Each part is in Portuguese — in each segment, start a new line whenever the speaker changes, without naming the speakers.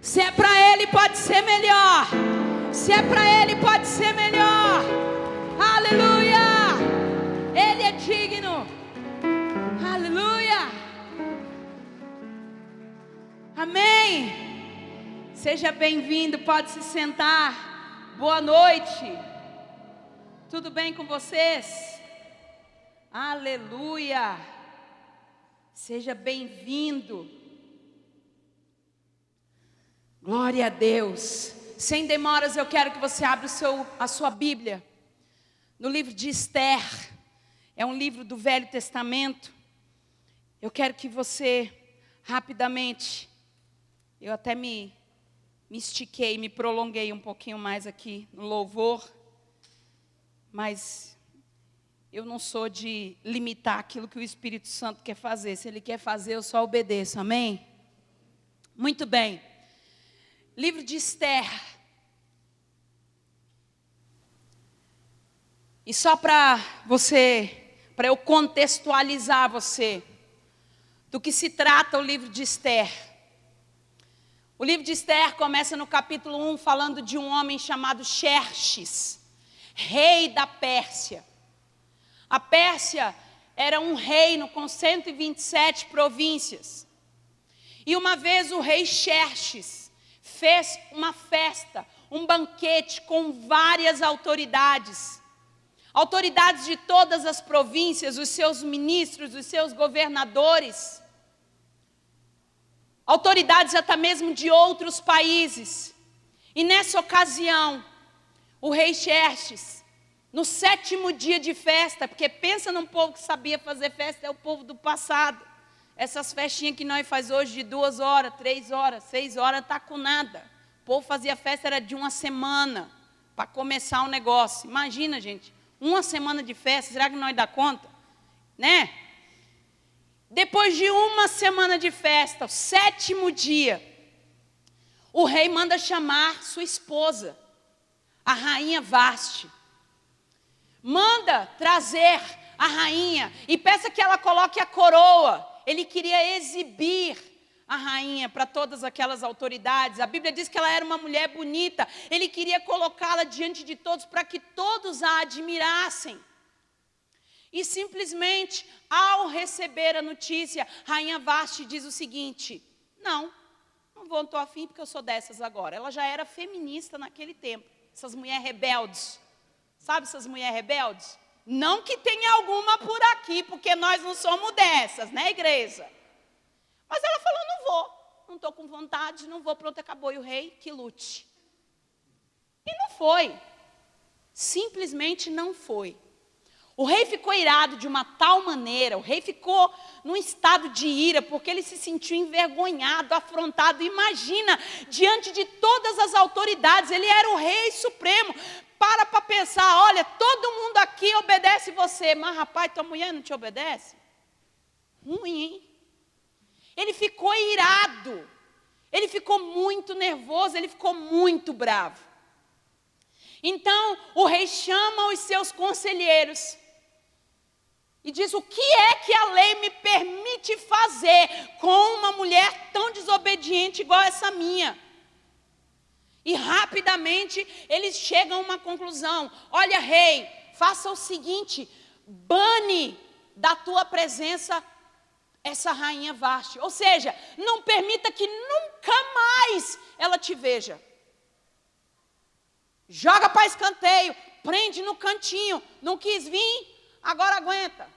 Se é para Ele, pode ser melhor. Se é para Ele, pode ser melhor. Aleluia! Ele é digno. Aleluia! Amém! Seja bem-vindo, pode se sentar. Boa noite. Tudo bem com vocês? Aleluia! Seja bem-vindo. Glória a Deus. Sem demoras, eu quero que você abra a sua Bíblia no livro de Esther. É um livro do Velho Testamento. Eu quero que você, rapidamente, eu até me estiquei, me prolonguei um pouquinho mais aqui no louvor, mas eu não sou de limitar aquilo que o Espírito Santo quer fazer. Se Ele quer fazer, eu só obedeço, amém? Muito bem. Livro de Esther. E só para eu contextualizar você, do que se trata o livro de Esther. O livro de Esther começa no capítulo 1, falando de um homem chamado Xerxes, rei da Pérsia. A Pérsia era um reino com 127 províncias. E uma vez o rei Xerxes fez uma festa, um banquete com várias autoridades. Autoridades de todas as províncias, os seus ministros, os seus governadores. Autoridades até mesmo de outros países. E nessa ocasião, o rei Xerxes, no 7º dia de festa, porque pensa num povo que sabia fazer festa, é o povo do passado. Essas festinhas que nós faz hoje de 2 horas, 3 horas, 6 horas, está com nada. O povo fazia festa, era de uma semana, para começar o negócio. Imagina, gente, uma semana de festa, será que nós dá conta? Né? Depois de uma semana de festa, o 7º dia, o rei manda chamar sua esposa, a rainha Vaste. Manda trazer a rainha e peça que ela coloque a coroa. Ele queria exibir a rainha para todas aquelas autoridades. A Bíblia diz que ela era uma mulher bonita. Ele queria colocá-la diante de todos para que todos a admirassem. E simplesmente, ao receber a notícia, rainha Vaste diz o seguinte: não estou afim porque eu sou dessas agora. Ela já era feminista naquele tempo. Essas mulheres rebeldes. Sabe essas mulheres rebeldes? Não que tenha alguma por aqui, porque nós não somos dessas, né, igreja? Mas ela falou, não estou com vontade, não vou, pronto, acabou. E o rei, que lute. E não foi. Simplesmente não foi. O rei ficou irado de uma tal maneira, o rei ficou num estado de ira, porque ele se sentiu envergonhado, afrontado. Imagina, diante de todas as autoridades, ele era o rei supremo. Para pensar, olha, todo mundo aqui obedece você, mas rapaz, tua mulher não te obedece? Ruim, hein? Ele ficou irado, ele ficou muito nervoso, ele ficou muito bravo. Então, o rei chama os seus conselheiros e diz: o que é que a lei me permite fazer com uma mulher tão desobediente igual essa minha? E rapidamente eles chegam a uma conclusão: olha, rei, faça o seguinte, bane da tua presença essa rainha Vaste. Ou seja, não permita que nunca mais ela te veja. Joga para escanteio, prende no cantinho, não quis vir, agora aguenta.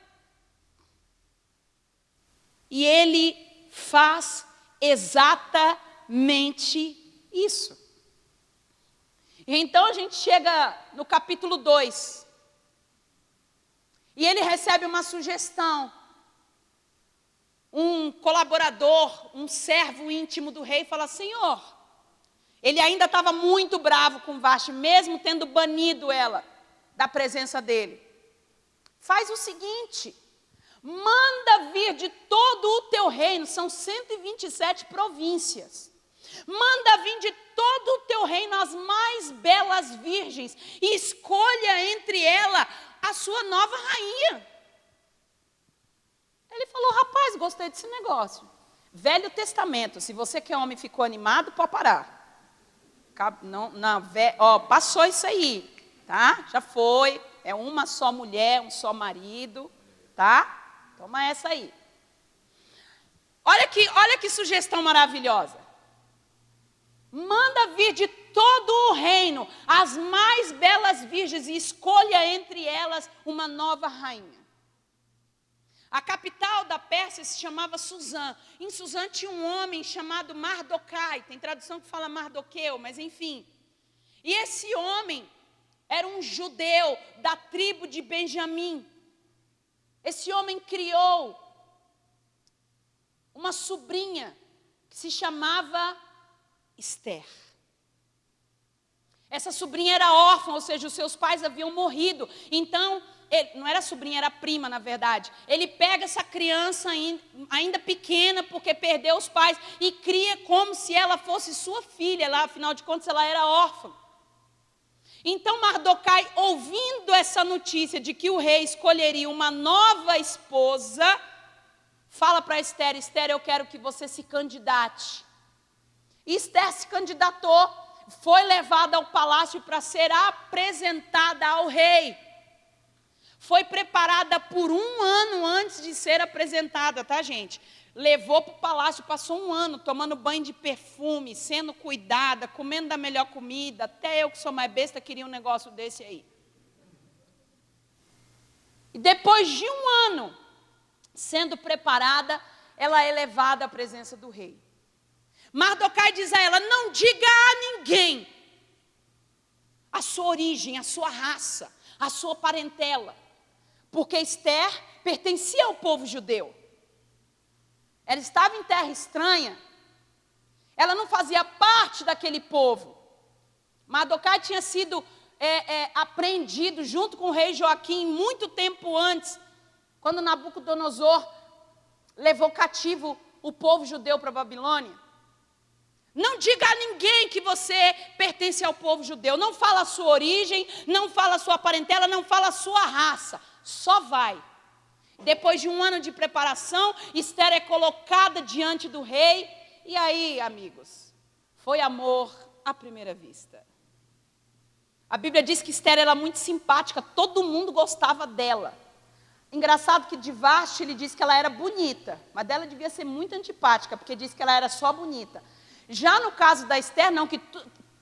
E ele faz exatamente isso. Então a gente chega no capítulo 2. E ele recebe uma sugestão. Um colaborador, um servo íntimo do rei fala: Senhor, ele ainda estava muito bravo com Vaste, mesmo tendo banido ela da presença dele. Faz o seguinte, manda vir de todo o teu reino, são 127 províncias. Manda vir de todo o teu reino as mais belas virgens e escolha entre elas a sua nova rainha. Ele falou: rapaz, gostei desse negócio. Velho Testamento. Se você que é homem ficou animado, pode parar. Passou isso aí, tá? Já foi. É uma só mulher, um só marido, tá? Toma essa aí. Olha que sugestão maravilhosa. Manda vir de todo o reino as mais belas virgens e escolha entre elas uma nova rainha. A capital da Pérsia se chamava Suzã. Em Suzã tinha um homem chamado Mardokai. Tem tradução que fala Mardoqueu, mas enfim. E esse homem era um judeu da tribo de Benjamim. Esse homem criou uma sobrinha que se chamava Esther. Essa sobrinha era órfã, ou seja, os seus pais haviam morrido. Então, não era sobrinha, era prima, na verdade. Ele pega essa criança ainda pequena, porque perdeu os pais, e cria como se ela fosse sua filha. Lá, afinal de contas, ela era órfã. Então, Mardokai, ouvindo essa notícia de que o rei escolheria uma nova esposa, fala para Esther: Esther, eu quero que você se candidate. E Esther se candidatou, foi levada ao palácio para ser apresentada ao rei. Foi preparada por 1 ano antes de ser apresentada, tá, gente? Levou para o palácio, passou 1 ano tomando banho de perfume, sendo cuidada, comendo da melhor comida. Até eu, que sou mais besta, queria um negócio desse aí. E depois de 1 ano sendo preparada, ela é levada à presença do rei. Mardokai diz a ela: não diga a ninguém a sua origem, a sua raça, a sua parentela, porque Esther pertencia ao povo judeu. Ela estava em terra estranha, ela não fazia parte daquele povo. Mardokai tinha sido apreendido junto com o rei Joaquim muito tempo antes, quando Nabucodonosor levou cativo o povo judeu para a Babilônia. Não diga a ninguém que você pertence ao povo judeu. Não fala a sua origem, não fala a sua parentela, não fala a sua raça. Só vai. Depois de 1 ano de preparação, Esther é colocada diante do rei. E aí, amigos, foi amor à primeira vista. A Bíblia diz que Esther era muito simpática, todo mundo gostava dela. Engraçado que de Vashti ele diz que ela era bonita, mas dela devia ser muito antipática, porque diz que ela era só bonita. Já no caso da Esther, não, que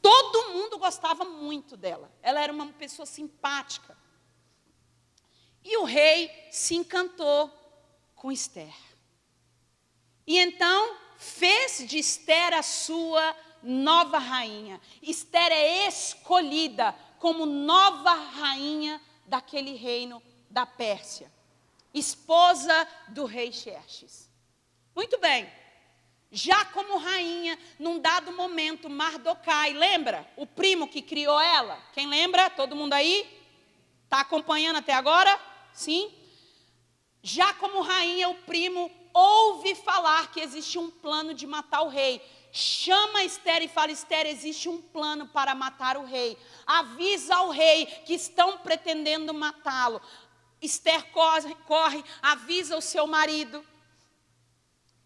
todo mundo gostava muito dela. Ela era uma pessoa simpática. E o rei se encantou com Esther. E então fez de Esther a sua nova rainha. Esther é escolhida como nova rainha daquele reino da Pérsia. Esposa do rei Xerxes. Muito bem. Já como rainha, num dado momento, Mardokai, lembra? O primo que criou ela. Quem lembra? Todo mundo aí? Está acompanhando até agora? Sim? Já como rainha, o primo ouve falar que existe um plano de matar o rei. Chama Esther e fala: Esther, existe um plano para matar o rei. Avisa ao rei que estão pretendendo matá-lo. Esther corre, avisa o seu marido.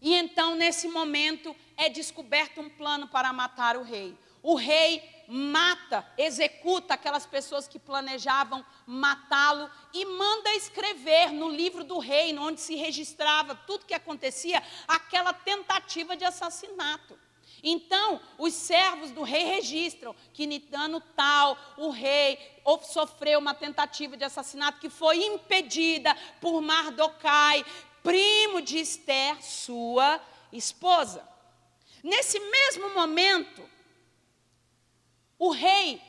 E então, nesse momento, é descoberto um plano para matar o rei. O rei mata, executa aquelas pessoas que planejavam matá-lo e manda escrever no livro do reino, onde se registrava tudo que acontecia, aquela tentativa de assassinato. Então, os servos do rei registram que no ano tal, o rei sofreu uma tentativa de assassinato que foi impedida por Mardokai, primo de Esther, sua esposa. Nesse mesmo momento, o rei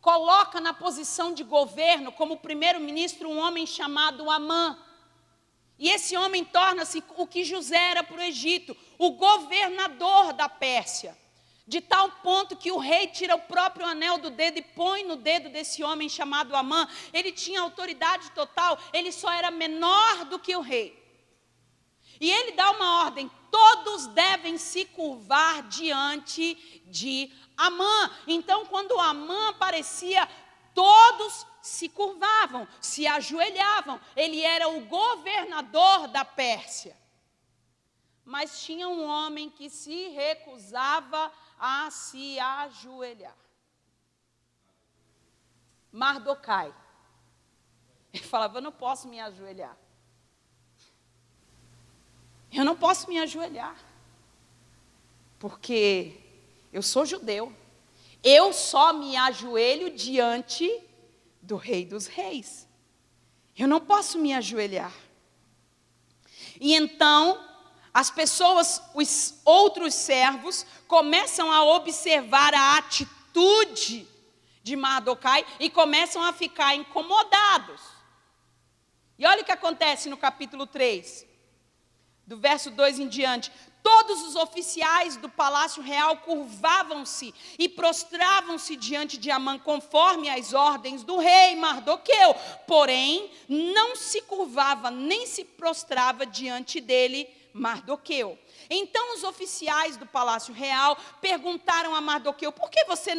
coloca na posição de governo, como primeiro-ministro, um homem chamado Amã. E esse homem torna-se o que José era para o Egito, o governador da Pérsia. De tal ponto que o rei tira o próprio anel do dedo e põe no dedo desse homem chamado Amã. Ele tinha autoridade total, ele só era menor do que o rei. E ele dá uma ordem: todos devem se curvar diante de Amã. Então, quando Amã aparecia, todos se curvavam, se ajoelhavam. Ele era o governador da Pérsia. mas tinha um homem que se recusava a se ajoelhar. Mardoquai. Ele falava, eu não posso me ajoelhar. Eu não posso me ajoelhar. Porque eu sou judeu. Eu só me ajoelho diante do Rei dos Reis. Eu não posso me ajoelhar. E então, as pessoas, os outros servos, começam a observar a atitude de Mardoquai e começam a ficar incomodados. E olha o que acontece no capítulo 3, do verso 2 em diante. Todos os oficiais do palácio real curvavam-se e prostravam-se diante de Amã, conforme as ordens do rei Mardoqueu. Porém, não se curvava nem se prostrava diante dele Mardoqueu. Então os oficiais do palácio real perguntaram a Mardoqueu, por que você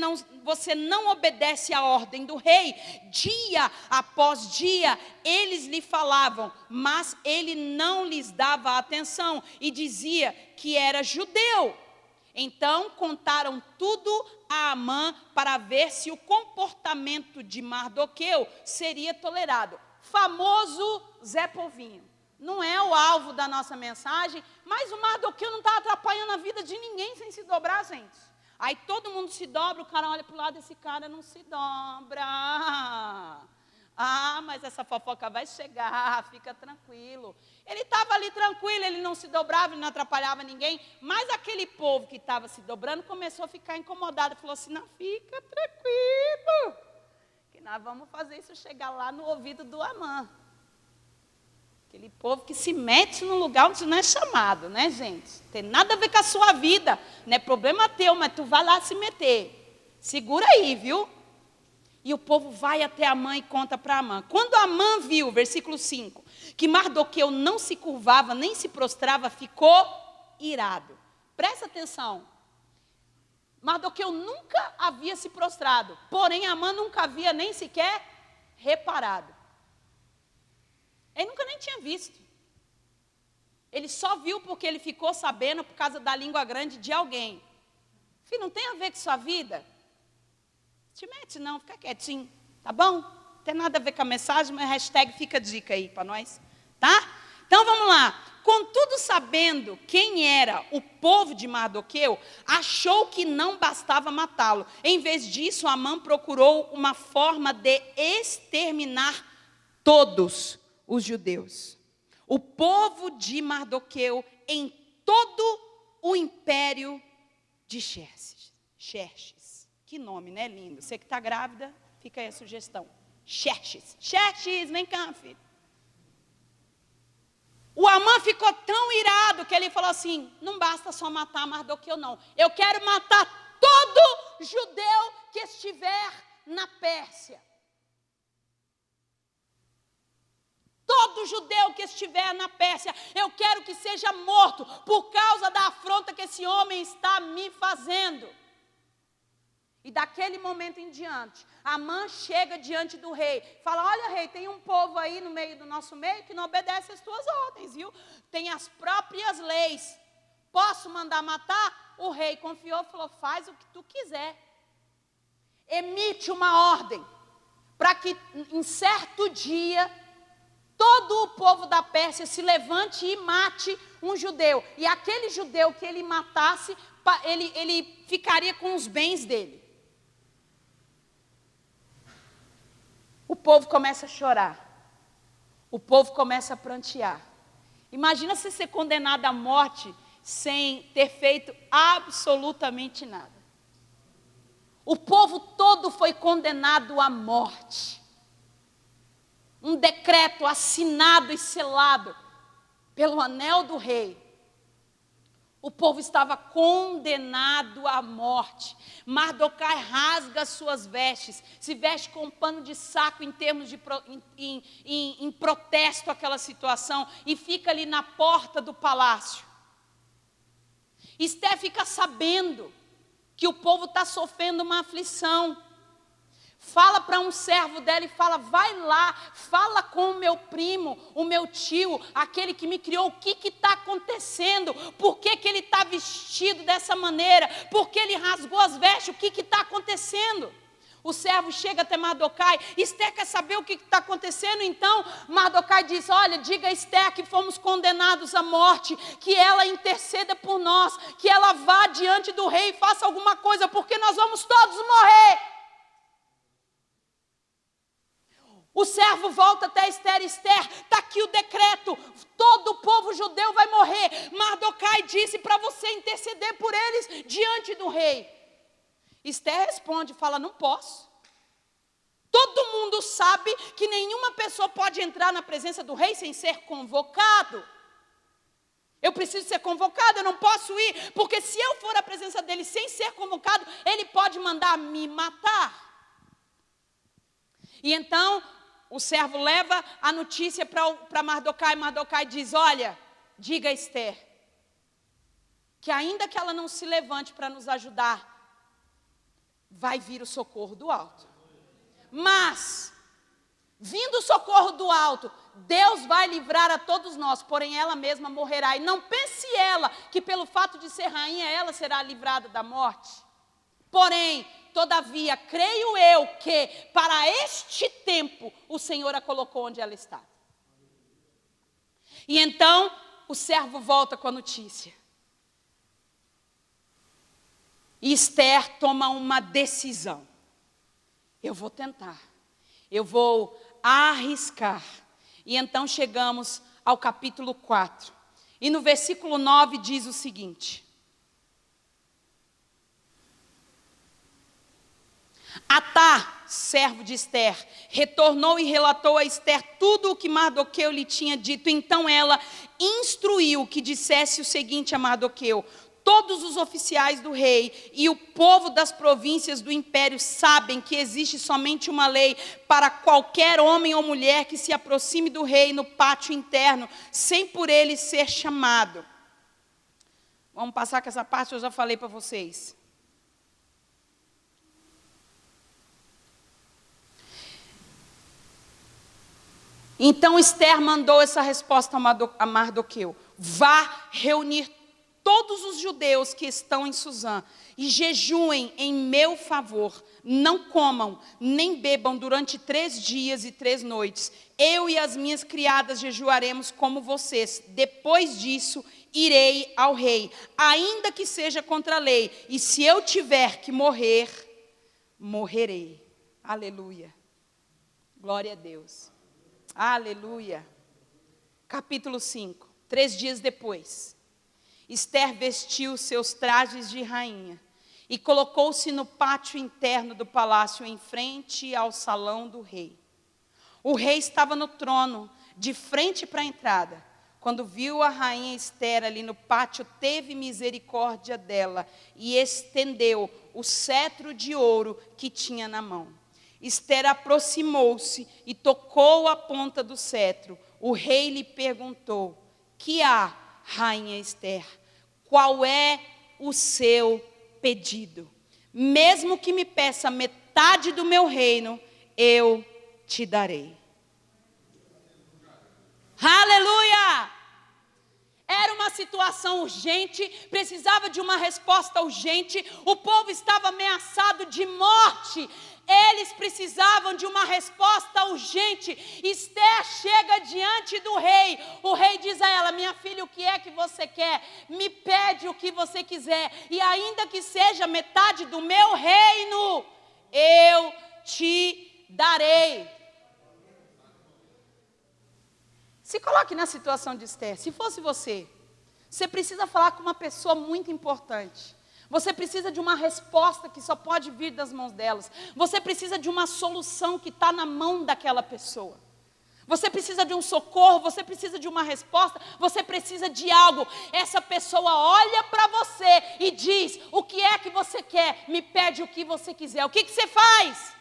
não obedece à ordem do rei? Dia após dia eles lhe falavam, mas ele não lhes dava atenção e dizia que era judeu. Então contaram tudo a Amã para ver se o comportamento de Mardoqueu seria tolerado. Famoso Zé Povinho. Não é o alvo da nossa mensagem, mas o Mardoqueu não está atrapalhando a vida de ninguém sem se dobrar, gente. Aí todo mundo se dobra, o cara olha para o lado, esse cara não se dobra. Ah, mas essa fofoca vai chegar, fica tranquilo. Ele estava ali tranquilo, ele não se dobrava, ele não atrapalhava ninguém, mas aquele povo que estava se dobrando começou a ficar incomodado, falou assim, não, fica tranquilo, que nós vamos fazer isso chegar lá no ouvido do Amã. Aquele povo que se mete no lugar onde não é chamado, né, gente? Tem nada a ver com a sua vida. Não é problema teu, mas tu vai lá se meter. Segura aí, viu? E o povo vai até Amã e conta para Amã. Quando Amã viu, versículo 5, que Mardoqueu não se curvava, nem se prostrava, ficou irado. Presta atenção. Mardoqueu nunca havia se prostrado. Porém, Amã nunca havia nem sequer reparado. Ele nunca nem tinha visto. Ele só viu porque ele ficou sabendo por causa da língua grande de alguém. Filho, não tem a ver com sua vida. Te mete não, fica quietinho, tá bom? Não tem nada a ver com a mensagem, mas hashtag fica dica aí para nós, tá? Então vamos lá. Contudo, sabendo quem era o povo de Mardoqueu, achou que não bastava matá-lo. Em vez disso, Amã procurou uma forma de exterminar todos os judeus, o povo de Mardoqueu, em todo o império de Xerxes. Que nome, né, lindo? Você que está grávida, fica aí a sugestão. Xerxes, vem cá, filho. O Amã ficou tão irado que ele falou assim, não basta só matar Mardoqueu, não. Eu quero matar todo judeu que estiver na Pérsia. Todo judeu que estiver na Pérsia, eu quero que seja morto por causa da afronta que esse homem está me fazendo. E daquele momento em diante, Amã chega diante do rei, fala, olha rei, tem um povo aí no meio do nosso meio que não obedece às tuas ordens, viu? Tem as próprias leis. Posso mandar matar? O rei confiou, falou, faz o que tu quiser. Emite uma ordem para que em certo dia todo o povo da Pérsia se levante e mate um judeu. E aquele judeu que ele matasse, ele ficaria com os bens dele. O povo começa a chorar. O povo começa a prantear. Imagina você ser condenado à morte sem ter feito absolutamente nada. O povo todo foi condenado à morte. Um decreto assinado e selado pelo anel do rei. O povo estava condenado à morte. Mardoquai rasga suas vestes, se veste com um pano de saco em termos de em protesto àquela situação e fica ali na porta do palácio. Esté fica sabendo que o povo está sofrendo uma aflição. fala para um servo dela e fala, vai lá, fala com o meu primo, o meu tio, aquele que me criou, o que está acontecendo, por que ele está vestido dessa maneira, por que ele rasgou as vestes, o que está acontecendo? O servo chega até Mardoquai, Ester quer saber o que está acontecendo, então Mardoquai diz, olha, diga a Ester que fomos condenados à morte, que ela interceda por nós, que ela vá diante do rei e faça alguma coisa, porque nós vamos todos morrer. O servo volta até Ester, está aqui o decreto, todo o povo judeu vai morrer. Mardoquai disse para você interceder por eles diante do rei. Ester responde, fala, não posso. Todo mundo sabe que nenhuma pessoa pode entrar na presença do rei sem ser convocado. Eu preciso ser convocado, eu não posso ir, porque se eu for à presença dele sem ser convocado, ele pode mandar me matar. E então o servo leva a notícia para Mardoquai. Mardoquai diz, olha, diga a Ester, que ainda que ela não se levante para nos ajudar, vai vir o socorro do alto. Mas, vindo o socorro do alto, Deus vai livrar a todos nós, porém ela mesma morrerá. E não pense ela que pelo fato de ser rainha, ela será livrada da morte. Porém, todavia, creio eu que para este tempo o Senhor a colocou onde ela está. E então o servo volta com a notícia. E Ester toma uma decisão. Eu vou tentar, eu vou arriscar. E então chegamos ao capítulo 4. E no versículo 9 diz o seguinte: Atá, servo de Ester, retornou e relatou a Ester tudo o que Mardoqueu lhe tinha dito. Então ela instruiu que dissesse o seguinte a Mardoqueu: todos os oficiais do rei e o povo das províncias do império sabem que existe somente uma lei para qualquer homem ou mulher que se aproxime do rei no pátio interno, sem por ele ser chamado. Vamos passar com essa parte, eu já falei para vocês. Então Ester mandou essa resposta a Mardoqueu: vá reunir todos os judeus que estão em Suzã e jejuem em meu favor. Não comam nem bebam durante 3 dias e 3 noites. Eu e as minhas criadas jejuaremos como vocês. Depois disso irei ao rei, ainda que seja contra a lei. E se eu tiver que morrer, morrerei. Aleluia. Glória a Deus. Aleluia. Capítulo 5. 3 dias depois, Ester vestiu seus trajes de rainha e colocou-se no pátio interno do palácio, em frente ao salão do rei. O rei estava no trono, de frente para a entrada. Quando viu a rainha Ester ali no pátio, teve misericórdia dela e estendeu o cetro de ouro que tinha na mão. Ester aproximou-se e tocou a ponta do cetro. O rei lhe perguntou: que há, rainha Ester? Qual é o seu pedido? Mesmo que me peça metade do meu reino, eu te darei. Aleluia! Era uma situação urgente, precisava de uma resposta urgente, o povo estava ameaçado de morte. Eles precisavam de uma resposta urgente. Ester chega diante do rei. O rei diz a ela: minha filha, o que é que você quer? Me pede o que você quiser. E ainda que seja metade do meu reino, eu te darei. Se coloque na situação de Ester. Se fosse você, você precisa falar com uma pessoa muito importante. Você precisa de uma resposta que só pode vir das mãos delas. Você precisa de uma solução que está na mão daquela pessoa. Você precisa de um socorro, você precisa de uma resposta, você precisa de algo. Essa pessoa olha para você e diz: o que é que você quer? Me pede o que você quiser. O que você faz?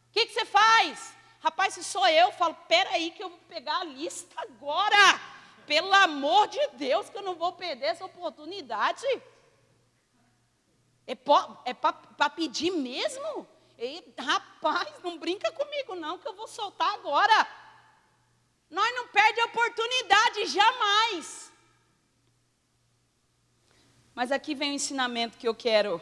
O que você faz? Rapaz, se sou eu, falo: peraí que eu vou pegar a lista agora. Pelo amor de Deus, que eu não vou perder essa oportunidade. É para pedir mesmo? Ei, rapaz, não brinca comigo não, que eu vou soltar agora. Nós não perdemos a oportunidade, jamais. Mas aqui vem o ensinamento que eu quero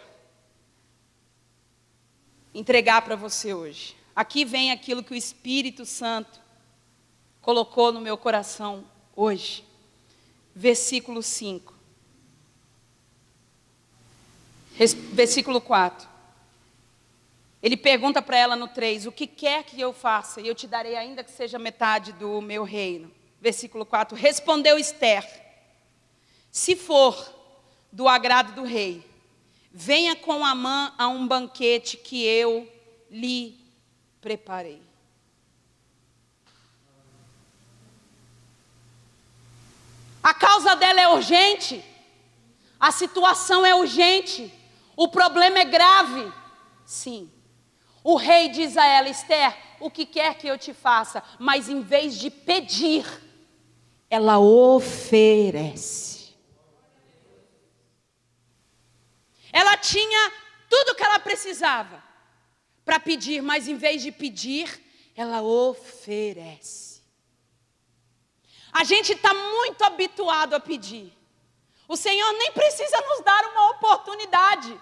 entregar para você hoje. Aqui vem aquilo que o Espírito Santo colocou no meu coração hoje. Versículo 5. Versículo 4. Ele pergunta para ela no 3, o que quer que eu faça, e eu te darei ainda que seja metade do meu reino. Versículo 4, respondeu Esther, se for do agrado do rei, venha com Amã a um banquete que eu lhe preparei. A causa dela é urgente, a situação é urgente, o problema é grave, sim. O rei diz a ela, Esther, o que quer que eu te faça, mas em vez de pedir, ela oferece. Ela tinha tudo o que ela precisava para pedir, mas em vez de pedir, ela oferece. A gente está muito habituado a pedir. O Senhor nem precisa nos dar uma oportunidade.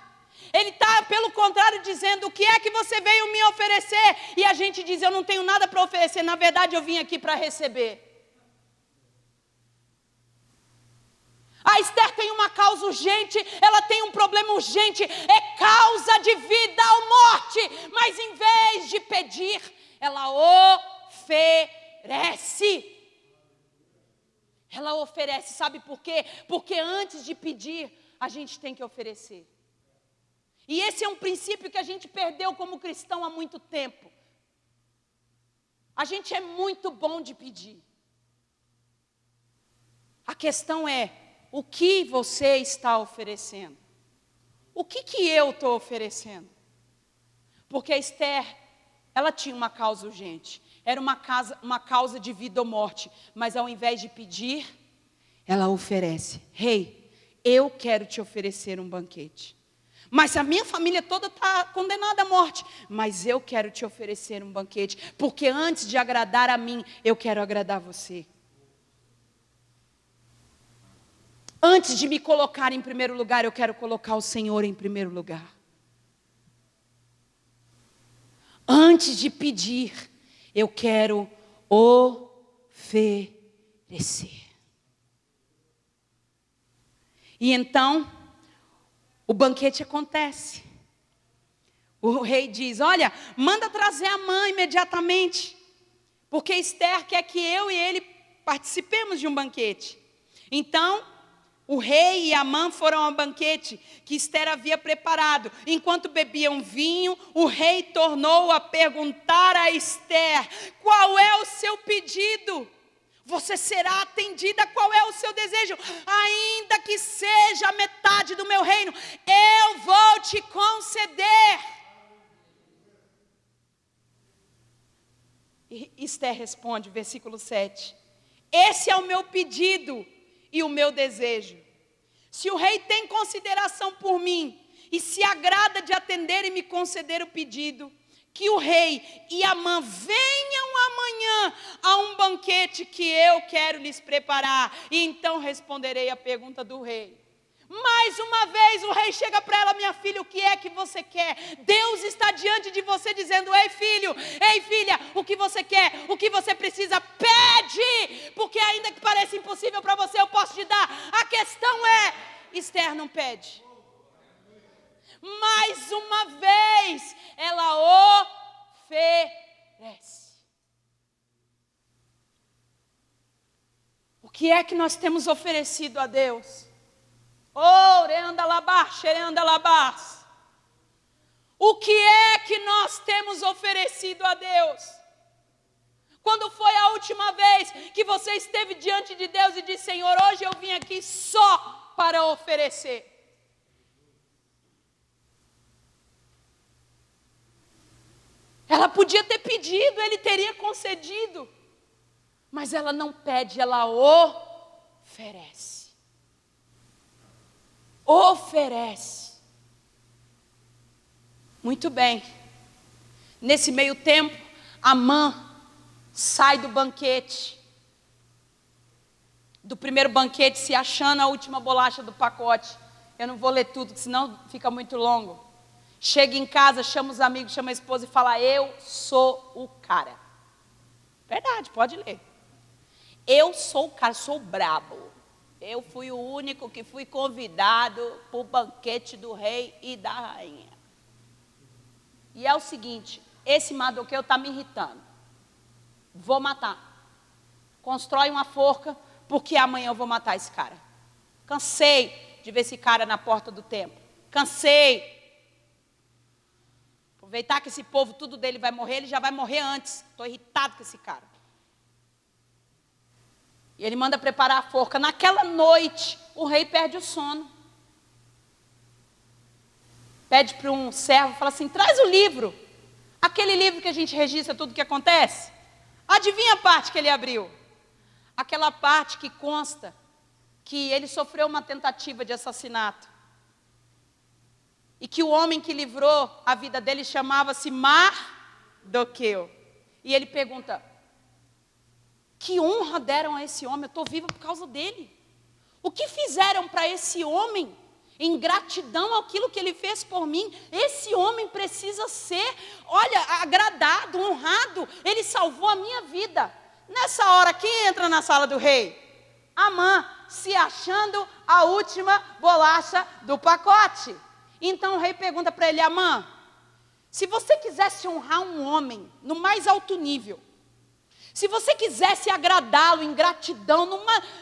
Ele está, pelo contrário, dizendo, o que é que você veio me oferecer? E a gente diz, eu não tenho nada para oferecer, na verdade eu vim aqui para receber. A Esther tem uma causa urgente, ela tem um problema urgente, é causa de vida ou morte, mas em vez de pedir, ela oferece. Ela oferece, sabe por quê? Porque antes de pedir, a gente tem que oferecer. E esse é um princípio que a gente perdeu como cristão há muito tempo. A gente é muito bom de pedir. A questão é, o que você está oferecendo? O que eu estou oferecendo? Porque a Esther, ela tinha uma causa urgente. Era uma causa de vida ou morte. Mas ao invés de pedir, ela oferece. Rei, eu quero te oferecer um banquete. Mas a minha família toda está condenada à morte. Mas eu quero te oferecer um banquete. Porque antes de agradar a mim, eu quero agradar você. Antes de me colocar em primeiro lugar, eu quero colocar o Senhor em primeiro lugar. Antes de pedir, eu quero oferecer. E então, o banquete acontece. O rei diz, olha, manda trazer Amã imediatamente. Porque Esther quer que eu e ele participemos de um banquete. Então, o rei e Amã foram ao banquete que Esther havia preparado. Enquanto bebiam vinho, o rei tornou a perguntar a Esther, qual é o seu pedido? Você será atendida, qual é o seu desejo? Ainda que seja a metade do meu reino, eu vou te conceder. E Esther responde, versículo 7. Esse é o meu pedido e o meu desejo. Se o rei tem consideração por mim e se agrada de atender e me conceder o pedido, que o rei e Amã venham amanhã a um banquete que eu quero lhes preparar. E então responderei a pergunta do rei. Mais uma vez o rei chega para ela, minha filha, o que é que você quer? Deus está diante de você dizendo, ei filho, ei filha, o que você quer? O que você precisa? Pede! Porque ainda que pareça impossível para você, eu posso te dar. A questão é, Esther não pede. Mais uma vez, ela oferece. O que é que nós temos oferecido a Deus? O que é que nós temos oferecido a Deus? Quando foi a última vez que você esteve diante de Deus e disse, Senhor, hoje eu vim aqui só para oferecer? Ela podia ter pedido, ele teria concedido. Mas ela não pede, ela oferece. Oferece. Muito bem. Nesse meio tempo, Amã sai do banquete, do primeiro banquete, se achando a última bolacha do pacote. Eu não vou ler tudo, senão fica muito longo. Chega em casa, chama os amigos, chama a esposa e fala: eu sou o cara. Verdade, pode ler. Eu sou o cara, sou brabo. Eu fui o único que fui convidado para o banquete do rei e da rainha. E é o seguinte, esse Mardoqueu está me irritando. Vou matar. Constrói uma forca, porque amanhã eu vou matar esse cara. Cansei de ver esse cara na porta do templo. Cansei. Aproveitar que esse povo, tudo dele vai morrer, ele já vai morrer antes. Estou irritado com esse cara. E ele manda preparar a forca. Naquela noite, o rei perde o sono. Pede para um servo, fala assim: traz o livro. Aquele livro que a gente registra tudo o que acontece. Adivinha a parte que ele abriu? Aquela parte que consta que ele sofreu uma tentativa de assassinato. E que o homem que livrou a vida dele chamava-se Mardoqueu. E ele pergunta: que honra deram a esse homem? Eu estou viva por causa dele. O que fizeram para esse homem? Em gratidão àquilo que ele fez por mim. Esse homem precisa ser, olha, agradado, honrado. Ele salvou a minha vida. Nessa hora, quem entra na sala do rei? Amã, se achando a última bolacha do pacote. Então o rei pergunta para ele: Amã, se você quisesse honrar um homem no mais alto nível, se você quisesse agradá-lo em gratidão,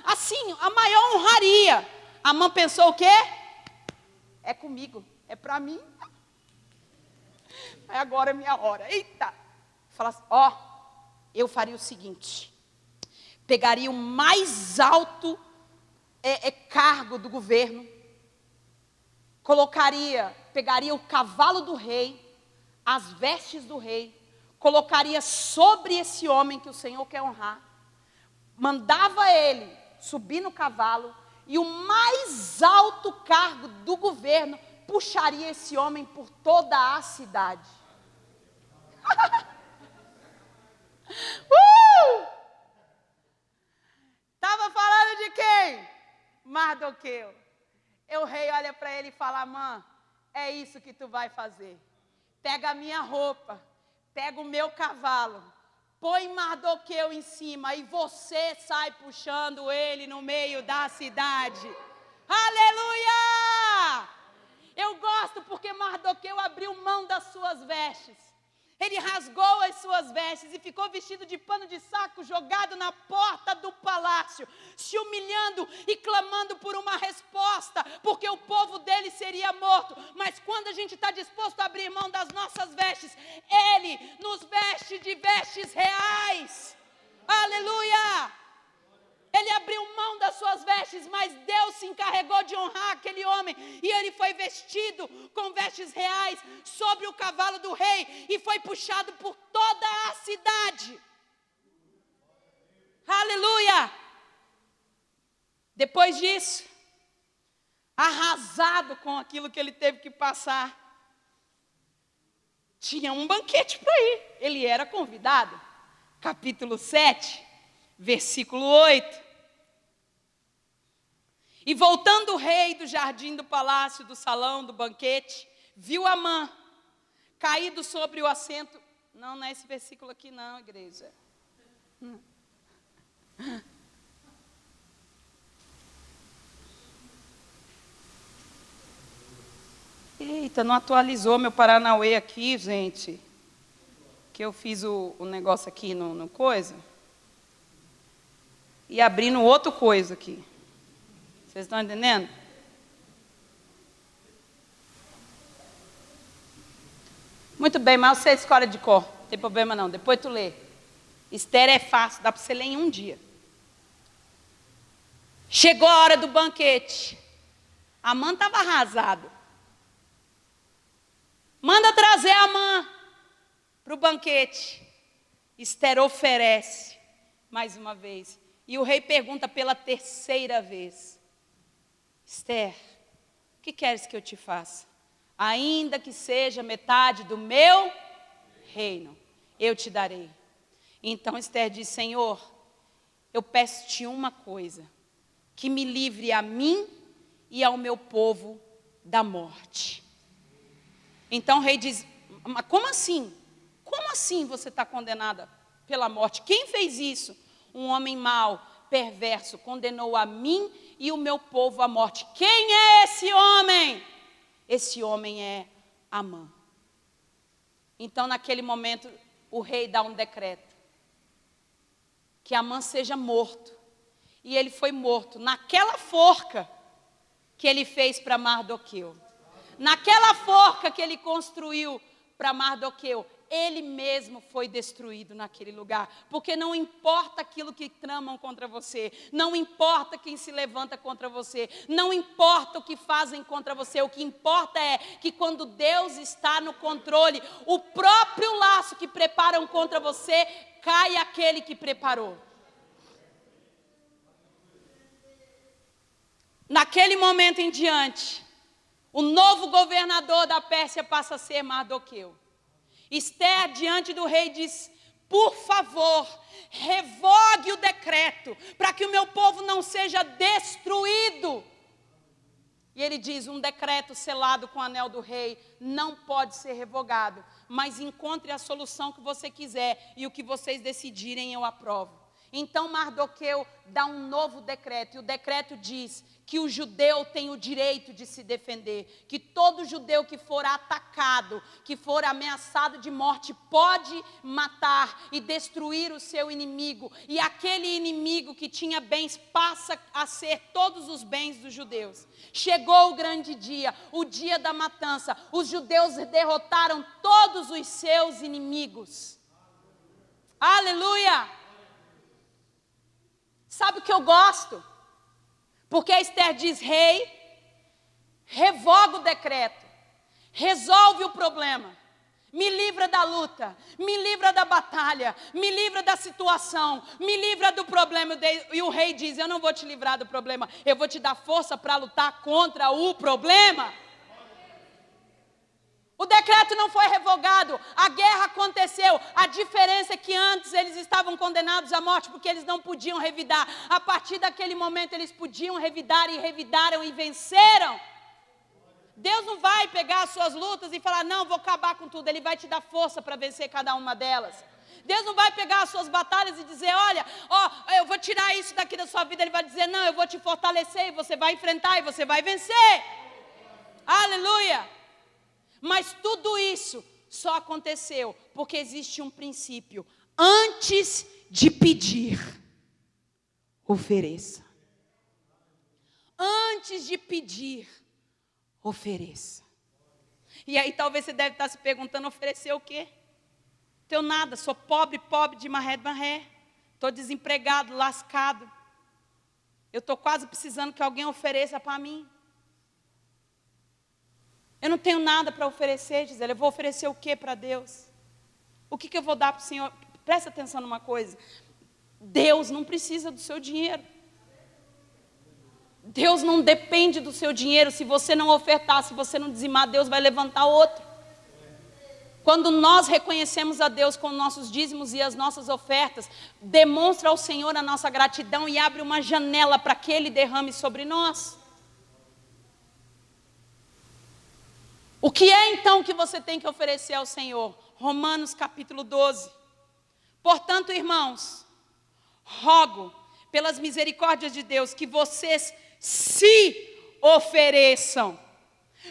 assim, a maior honraria. Amã pensou o quê? É comigo, é para mim. Agora é minha hora. Eita! Fala assim: ó, eu faria o seguinte: pegaria o mais alto cargo do governo, pegaria o cavalo do rei, as vestes do rei, colocaria sobre esse homem que o Senhor quer honrar, mandava ele subir no cavalo, e o mais alto cargo do governo puxaria esse homem por toda a cidade. Estava falando de quem? Mardoqueu. E o rei olha para ele e fala: Amã, é isso que tu vai fazer. Pega a minha roupa, pega o meu cavalo, põe Mardoqueu em cima e você sai puxando ele no meio da cidade. Aleluia! Eu gosto porque Mardoqueu abriu mão das suas vestes. Ele rasgou as suas vestes e ficou vestido de pano de saco, jogado na porta do palácio, se humilhando e clamando por uma resposta, porque o povo dele seria morto. Mas quando a gente está disposto a abrir mão das nossas vestes, Ele nos veste de vestes reais. Aleluia! Ele abriu mão das suas vestes, mas Deus se encarregou de honrar aquele homem. E ele foi vestido com vestes reais sobre o cavalo do rei e foi puxado por toda a cidade. Aleluia! Depois disso, arrasado com aquilo que ele teve que passar, tinha um banquete para ir. Ele era convidado. Capítulo 7. Versículo 8. E voltando o rei do jardim do palácio, do salão, do banquete, viu Amã caído sobre o assento. Não é esse versículo aqui não, igreja. Eita, não atualizou meu Paranauê aqui, gente. Que eu fiz o negócio aqui no coisa. E abrindo outro coisa aqui. Vocês estão entendendo? Muito bem, mas você escolhe de cor. Não tem problema não, depois tu lê. Esther é fácil, dá para você ler em um dia. Chegou a hora do banquete. Amã estava arrasado. Manda trazer Amã para o banquete. Esther oferece mais uma vez. E o rei pergunta pela terceira vez: Esther, o que queres que eu te faça? Ainda que seja metade do meu reino, eu te darei. Então Esther diz: Senhor, eu peço-te uma coisa, que me livre a mim e ao meu povo da morte. Então o rei diz: mas como assim? Como assim você está condenada pela morte? Quem fez isso? Um homem mau, perverso, condenou a mim e o meu povo à morte. Quem é esse homem? Esse homem é Amã. Então naquele momento o rei dá um decreto, que Amã seja morto. E ele foi morto naquela forca que ele fez para Mardoqueu. Naquela forca que ele construiu para Mardoqueu, ele mesmo foi destruído naquele lugar. Porque não importa aquilo que tramam contra você, não importa quem se levanta contra você, não importa o que fazem contra você, o que importa é que quando Deus está no controle, o próprio laço que preparam contra você, cai aquele que preparou. Naquele momento em diante, o novo governador da Pérsia passa a ser Mardoqueu. Esther, diante do rei, diz: por favor, revogue o decreto, para que o meu povo não seja destruído. E ele diz: um decreto selado com o anel do rei não pode ser revogado, mas encontre a solução que você quiser, e o que vocês decidirem eu aprovo. Então Mardoqueu dá um novo decreto, e o decreto diz que o judeu tem o direito de se defender, que todo judeu que for atacado, que for ameaçado de morte, pode matar e destruir o seu inimigo, e aquele inimigo que tinha bens passa a ser todos os bens dos judeus. Chegou o grande dia, o dia da matança, os judeus derrotaram todos os seus inimigos. Aleluia! Sabe o que eu gosto? Porque a Esther diz: rei, revoga o decreto, resolve o problema, me livra da luta, me livra da batalha, me livra da situação, me livra do problema. E o rei diz: eu não vou te livrar do problema, eu vou te dar força para lutar contra o problema. O decreto não foi revogado, a guerra aconteceu. A diferença é que antes eles estavam condenados à morte porque eles não podiam revidar. A partir daquele momento eles podiam revidar, e revidaram e venceram. Deus não vai pegar as suas lutas e falar: não, vou acabar com tudo. Ele vai te dar força para vencer cada uma delas. Deus não vai pegar as suas batalhas e dizer: olha, eu vou tirar isso daqui da sua vida. Ele vai dizer: não, eu vou te fortalecer, e você vai enfrentar e você vai vencer. Aleluia! Mas tudo isso só aconteceu porque existe um princípio: antes de pedir, ofereça. Antes de pedir, ofereça. E aí talvez você deve estar se perguntando: oferecer o quê? Tenho nada, sou pobre de maré. Estou desempregado, lascado. Eu estou quase precisando que alguém ofereça para mim. Eu não tenho nada para oferecer, Gisele. Eu vou oferecer o que para Deus? O que eu vou dar para o Senhor? Presta atenção numa coisa: Deus não precisa do seu dinheiro. Deus não depende do seu dinheiro. Se você não ofertar, se você não dizimar, Deus vai levantar outro. Quando nós reconhecemos a Deus com nossos dízimos e as nossas ofertas, demonstra ao Senhor a nossa gratidão e abre uma janela para que Ele derrame sobre nós. O que é então que você tem que oferecer ao Senhor? Romanos capítulo 12. Portanto, irmãos, rogo pelas misericórdias de Deus que vocês se ofereçam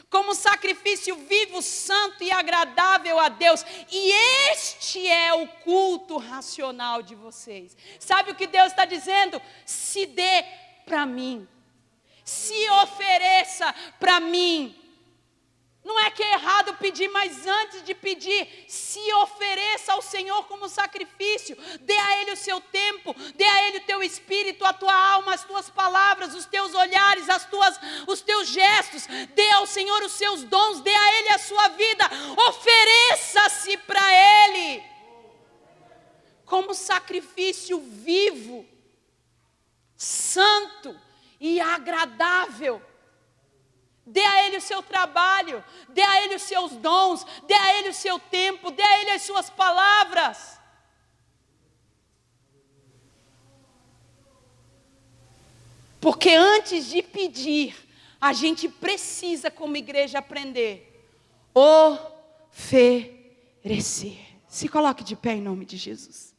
como sacrifício vivo, santo e agradável a Deus. E este é o culto racional de vocês. Sabe o que Deus está dizendo? Se dê para mim. Se ofereça para mim. Não é que é errado pedir, mas antes de pedir, se ofereça ao Senhor como sacrifício. Dê a Ele o seu tempo, dê a Ele o teu espírito, a tua alma, as tuas palavras, os teus olhares, os teus gestos. Dê ao Senhor os seus dons, dê a Ele a sua vida. Ofereça-se para Ele como sacrifício vivo, santo e agradável. Dê a Ele o seu trabalho, dê a Ele os seus dons, dê a Ele o seu tempo, dê a Ele as suas palavras. Porque antes de pedir, a gente precisa, como igreja, aprender. Oferecer. Se coloque de pé em nome de Jesus.